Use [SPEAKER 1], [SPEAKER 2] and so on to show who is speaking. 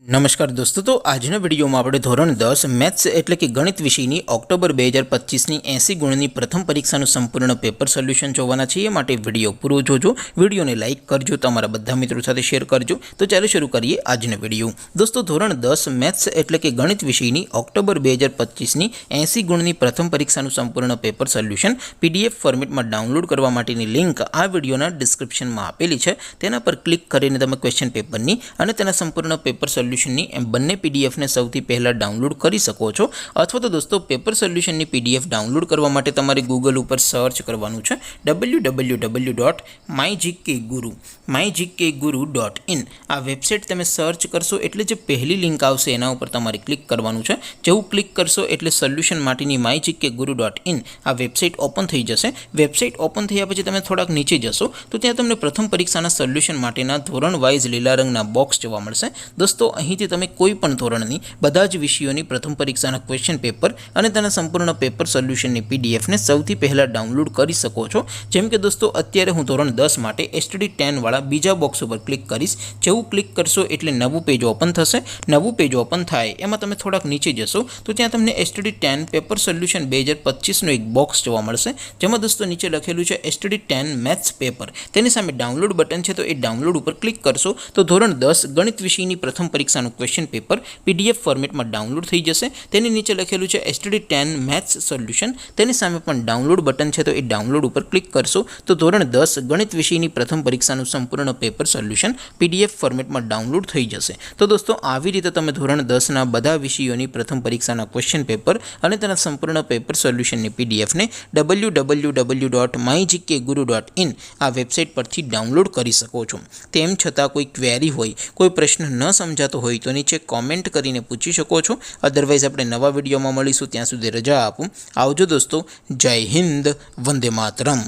[SPEAKER 1] नमस्कार दोस्तों, तो આજના વિડીયોમાં આપણે ધોરણ 10 મેથ્સ એટલે કે ગણિત વિષયની ઓક્ટોબર 2025ની 80 ગુણની પ્રથમ પરીક્ષાનું સંપૂર્ણ પેપર સોલ્યુશન જોવાના છીએ। માટે વિડીયો પૂરો જોજો, વિડીયોને લાઇક કરજો, તમારા બધા મિત્રો સાથે શેર કરજો। તો ચાલો શરૂ કરીએ આજનો વિડીયો। દોસ્તો, ધોરણ 10 મેથ્સ એટલે કે ગણિત વિષયની ઓક્ટોબર 2025ની 80 ગુણની પ્રથમ પરીક્ષાનું સંપૂર્ણ પેપર સોલ્યુશન PDF ફોર્મેટમાં ડાઉનલોડ કરવા માટેની લિંક આ વિડીયોના ડિસ્ક્રિપ્શનમાં આપેલી છે। તેના પર ક્લિક કરીને તમે ક્વેશ્ચન પેપરની અને તેના સંપૂર્ણ પેપર સોલ્યુશનની બંને PDF ને સૌથી પહેલા ડાઉનલોડ કરી શકો છો। અથવા તો દોસ્તો, પેપર સોલ્યુશનની PDF ડાઉનલોડ કરવા માટે તમારે ગૂગલ ઉપર સર્ચ કરવાનું છે www.mygkguru.in। આ વેબસાઇટ તમે સર્ચ કરશો એટલે જે પહેલી લિંક આવશે એના ઉપર તમારે ક્લિક કરવાનું છે। જેવું ક્લિક કરશો એટલે સોલ્યુશન માટેની mygkguru.in આ વેબસાઇટ ઓપન થઈ જશે। વેબસાઇટ ઓપન થયા પછી તમે થોડાક નીચે જશો તો ત્યાં તમને પ્રથમ પરીક્ષાના સોલ્યુશન માટેના ધોરણ વાઇઝ લીલા રંગના બોક્સ જોવા મળશે। દોસ્તો, અહીંથી તમે કોઈ પણ ધોરણની બધા જ વિષયોની પ્રથમ પરીક્ષાના ક્વેશ્ચન પેપર અને તેના સંપૂર્ણ પેપર સોલ્યુશનની PDF ને સૌથી પહેલા ડાઉનલોડ કરી શકો છો। જેમ કે દોસ્તો, અત્યારે હું ધોરણ 10 માટે STD10 વાળા બીજા બોક્સ ઉપર ક્લિક કરીશ। જેવું ક્લિક કરશો એટલે નવું પેજ ઓપન થશે। નવું પેજ ઓપન થાય એમાં તમે થોડાક નીચે જશો તો ત્યાં તમને STD10 પેપર સોલ્યુશન 2025નો એક બોક્સ જોવા મળશે, જેમાં દોસ્તો નીચે લખેલું છે STD10 મેથ્સ પેપર। તેની સામે ડાઉનલોડ બટન છે, તો એ ડાઉનલોડ ઉપર ક્લિક કરશો તો ધોરણ 10 ગણિત વિષયની પ્રથમ પરીક્ષાનું ક્વેશ્ચન પેપર PDF ફોર્મેટમાં ડાઉનલોડ થઈ જશે। તેની નીચે લખેલું છે STD10 મેથ્સ સોલ્યુશન। તેની સામે પણ ડાઉનલોડ બટન છે, તો એ ડાઉનલોડ ઉપર ક્લિક કરશો તો ધોરણ 10 ગણિત વિષયની પ્રથમ પરીક્ષાનું સંપૂર્ણ પેપર સોલ્યુશન PDF ફોર્મેટમાં ડાઉનલોડ થઈ જશે। તો દોસ્તો, આવી રીતે તમે ધોરણ 10ના બધા વિષયોની પ્રથમ પરીક્ષાના ક્વેશ્ચન પેપર અને તેના સંપૂર્ણ પેપર સોલ્યુશનની PDF ને www.mygkguru.in આ વેબસાઇટ પરથી ડાઉનલોડ કરી શકો છો। તેમ છતાં કોઈ ક્વેરી હોય, કોઈ પ્રશ્ન ન સમજાતો હોય તો નીચે કોમેન્ટ કરીને પૂછી શકો છો। અદરવાઇઝ આપણે નવા વિડીયોમાં મળીશું, ત્યાં સુધી રજા આપું। આવજો દોસ્તો, જય હિન્દ, વંદે માતરમ।